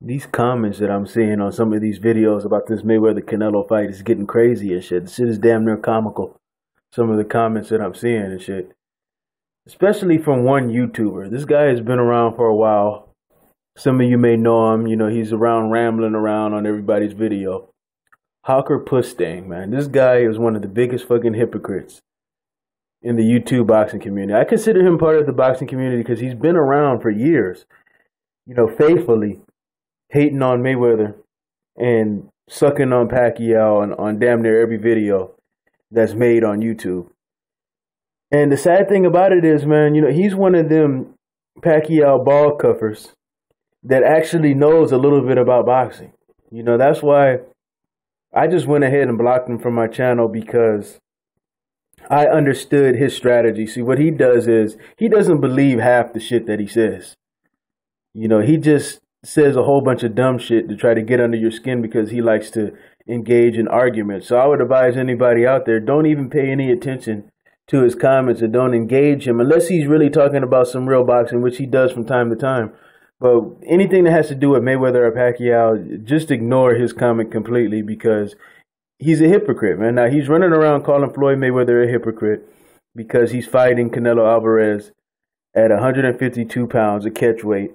These comments that I'm seeing on some of these videos about this Mayweather Canelo fight is getting crazy and shit. The shit is damn near comical. Some of the comments that I'm seeing and shit. Especially from one YouTuber. This guy has been around for a while. Some of you may know him. You know, he's around rambling around on everybody's video. Hawker Pustang, man. This guy is one of the biggest fucking hypocrites in the YouTube boxing community. I consider him part of the boxing community because he's been around for years. You know, faithfully hating on Mayweather and sucking on Pacquiao on damn near every video that's made on YouTube. And the sad thing about it is, man, you know, he's one of them Pacquiao ball cuffers that actually knows a little bit about boxing. You know, that's why I just went ahead and blocked him from my channel, because I understood his strategy. See, what he does is he doesn't believe half the shit that he says. You know, he just says a whole bunch of dumb shit to try to get under your skin because he likes to engage in arguments. So I would advise anybody out there, don't even pay any attention to his comments and don't engage him unless he's really talking about some real boxing, which he does from time to time. But anything that has to do with Mayweather or Pacquiao, just ignore his comment completely, because he's a hypocrite, man. Now, he's running around calling Floyd Mayweather a hypocrite because he's fighting Canelo Alvarez at 152 pounds, a catch weight,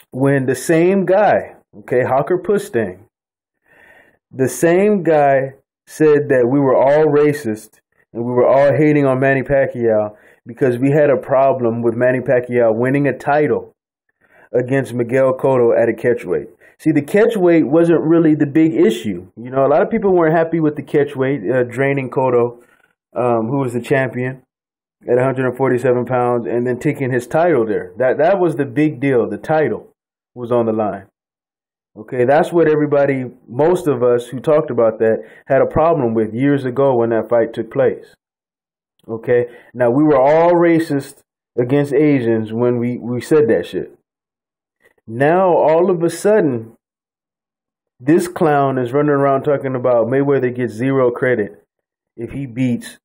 when the same guy, okay, Hawker Pustang, the same guy said that we were all racist and we were all hating on Manny Pacquiao because we had a problem with Manny Pacquiao winning a title against Miguel Cotto at a catchweight. See, the catchweight wasn't really the big issue. You know, a lot of people weren't happy with the catchweight, draining Cotto, who was the champion at 147 pounds, and then taking his title there. That was the big deal. The title was on the line. Okay, that's what everybody, most of us who talked about that, had a problem with years ago when that fight took place. Okay, now we were all racist against Asians when we said that shit. Now, all of a sudden, this clown is running around talking about Mayweather gets zero credit if he beats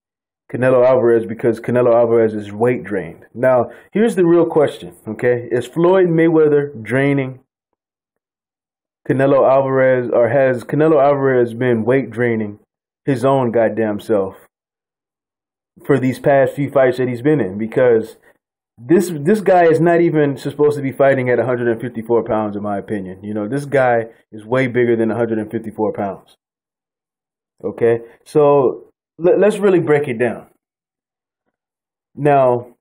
Canelo Alvarez because Canelo Alvarez is weight drained. Now, here's the real question, okay? Is Floyd Mayweather draining Canelo Alvarez, or has Canelo Alvarez been weight draining his own goddamn self for these past few fights that he's been in? Because this guy is not even supposed to be fighting at 154 pounds, in my opinion. You know, this guy is way bigger than 154 pounds. Okay, so let's really break it down. Now,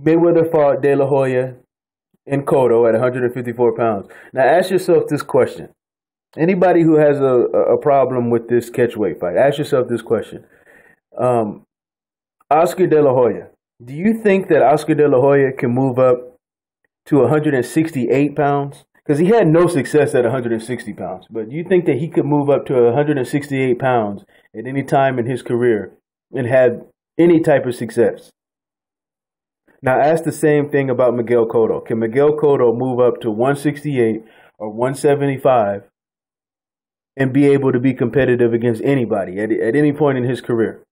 Mayweather fought De La Hoya and Cotto at 154 pounds. Now, ask yourself this question. Anybody who has a problem with this catchweight fight, ask yourself this question. Oscar De La Hoya. Do you think that Oscar De La Hoya can move up to 168 pounds? Because he had no success at 160 pounds. But do you think that he could move up to 168 pounds at any time in his career and have any type of success? Now, ask the same thing about Miguel Cotto. Can Miguel Cotto move up to 168 or 175 and be able to be competitive against anybody at any point in his career?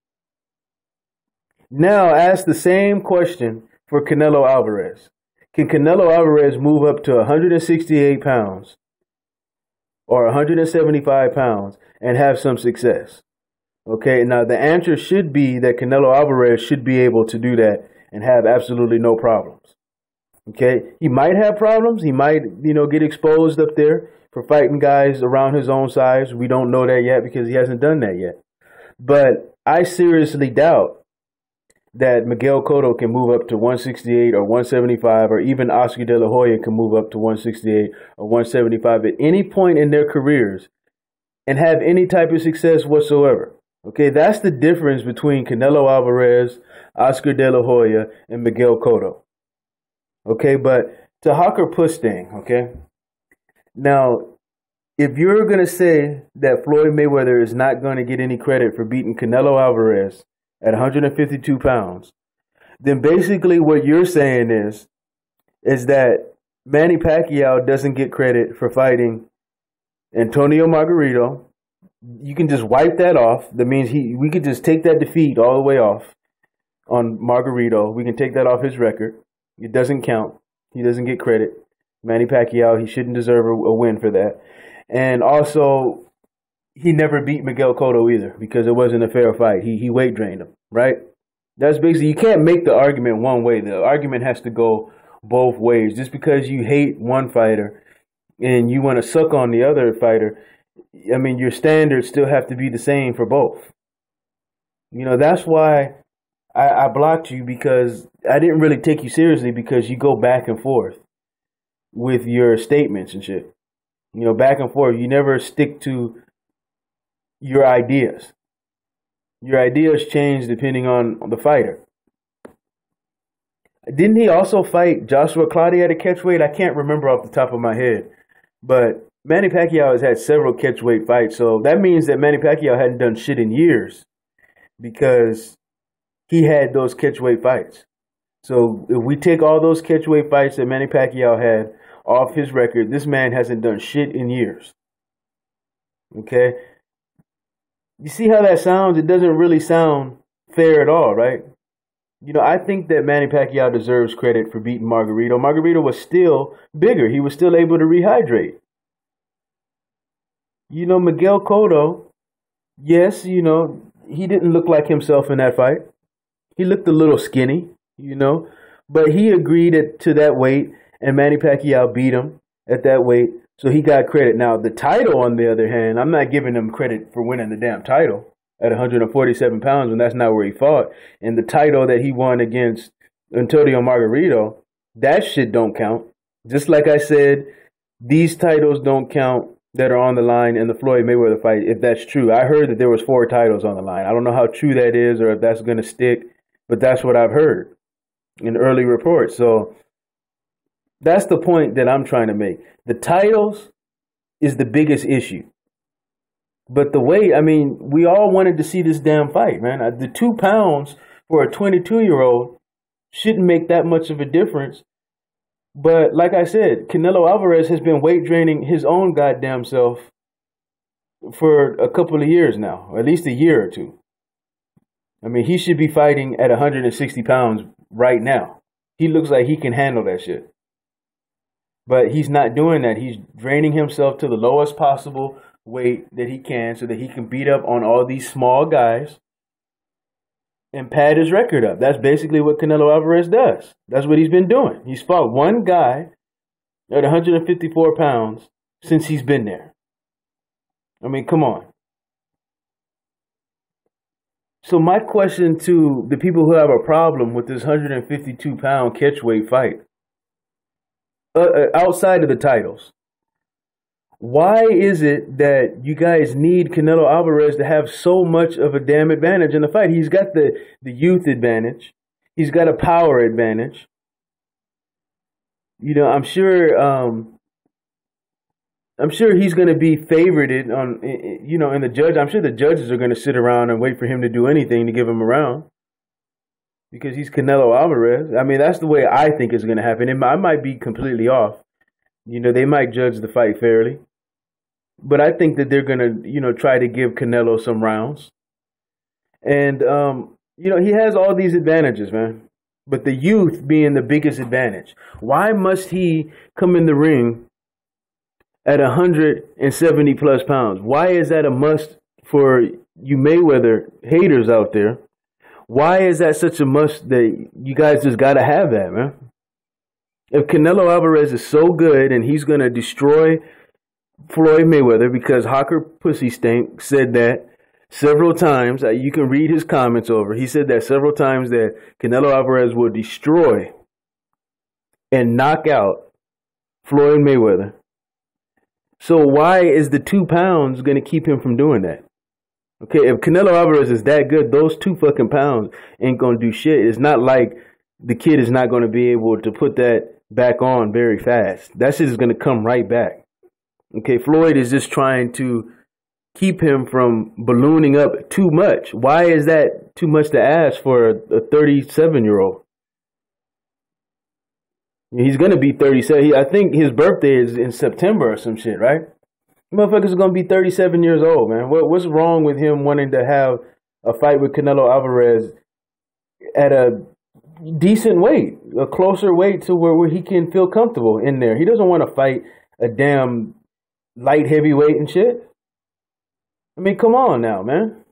Now, ask the same question for Canelo Alvarez. Can Canelo Alvarez move up to 168 pounds or 175 pounds and have some success? Okay, now the answer should be that Canelo Alvarez should be able to do that and have absolutely no problems. Okay, he might have problems. He might, you know, get exposed up there for fighting guys around his own size. We don't know that yet because he hasn't done that yet. But I seriously doubt that Miguel Cotto can move up to 168 or 175, or even Oscar De La Hoya can move up to 168 or 175 at any point in their careers and have any type of success whatsoever. Okay, that's the difference between Canelo Alvarez, Oscar De La Hoya, and Miguel Cotto. Okay, but to Hawker Pustang, okay? Now, if you're going to say that Floyd Mayweather is not going to get any credit for beating Canelo Alvarez at 152 pounds, then basically what you're saying is that Manny Pacquiao doesn't get credit for fighting Antonio Margarito. You can just wipe that off. That means we could just take that defeat all the way off on Margarito. We can take that off his record. It doesn't count. He doesn't get credit. Manny Pacquiao, he shouldn't deserve a win for that. And also, he never beat Miguel Cotto either because it wasn't a fair fight. He weight drained him, right? That's basically, you can't make the argument one way. The argument has to go both ways. Just because you hate one fighter and you want to suck on the other fighter, I mean, your standards still have to be the same for both. You know, that's why I blocked you, because I didn't really take you seriously because you go back and forth with your statements and shit. You know, back and forth. You never stick to your ideas. Your ideas change depending on the fighter. Didn't he also fight Joshua Clottey at a catchweight? I can't remember off the top of my head. But Manny Pacquiao has had several catchweight fights, so that means that Manny Pacquiao hadn't done shit in years because he had those catchweight fights. So if we take all those catchweight fights that Manny Pacquiao had off his record, this man hasn't done shit in years. Okay? You see how that sounds? It doesn't really sound fair at all, right? You know, I think that Manny Pacquiao deserves credit for beating Margarito. Margarito was still bigger. He was still able to rehydrate. You know, Miguel Cotto, yes, you know, he didn't look like himself in that fight. He looked a little skinny, you know, but he agreed to that weight, and Manny Pacquiao beat him at that weight. So he got credit. Now, the title, on the other hand, I'm not giving him credit for winning the damn title at 147 pounds when that's not where he fought. And the title that he won against Antonio Margarito, that shit don't count. Just like I said, these titles don't count that are on the line in the Floyd Mayweather fight, if that's true. I heard that there was 4 titles on the line. I don't know how true that is or if that's going to stick, but that's what I've heard in early reports. So that's the point that I'm trying to make. The titles is the biggest issue. But the way, I mean, we all wanted to see this damn fight, man. The 2 pounds for a 22-year-old shouldn't make that much of a difference. But like I said, Canelo Alvarez has been weight draining his own goddamn self for a couple of years now, or at least a year or two. I mean, he should be fighting at 160 pounds right now. He looks like he can handle that shit. But he's not doing that. He's draining himself to the lowest possible weight that he can so that he can beat up on all these small guys and pad his record up. That's basically what Canelo Alvarez does. That's what he's been doing. He's fought one guy at 154 pounds since he's been there. I mean, come on. So my question to the people who have a problem with this 152-pound catchweight fight, outside of the titles, why is it that you guys need Canelo Alvarez to have so much of a damn advantage in the fight? He's got the youth advantage. He's got a power advantage. You know, I'm sure he's going to be favorited on, you know, in the judge. I'm sure the judges are going to sit around and wait for him to do anything to give him a round because he's Canelo Alvarez. I mean, that's the way I think it's going to happen. I might be completely off. You know, they might judge the fight fairly. But I think that they're going to, you know, try to give Canelo some rounds. And, you know, he has all these advantages, man. But the youth being the biggest advantage. Why must he come in the ring at 170 plus pounds? Why is that a must for you Mayweather haters out there? Why is that such a must that you guys just got to have that, man? If Canelo Alvarez is so good and he's going to destroy Floyd Mayweather, because Hawker Pussy Stink said that several times, you can read his comments over. He said that several times that Canelo Alvarez will destroy and knock out Floyd Mayweather. So why is the 2 pounds going to keep him from doing that? Okay, if Canelo Alvarez is that good, those 2 fucking pounds ain't going to do shit. It's not like the kid is not going to be able to put that back on very fast. That shit is going to come right back. Okay, Floyd is just trying to keep him from ballooning up too much. Why is that too much to ask for a 37-year-old? He's going to be 37. I think his birthday is in September or some shit, right? Motherfucker's going to be 37 years old, man. What's wrong with him wanting to have a fight with Canelo Alvarez at a decent weight, a closer weight to where he can feel comfortable in there. He doesn't want to fight a damn light heavyweight and shit. I mean, come on now, man.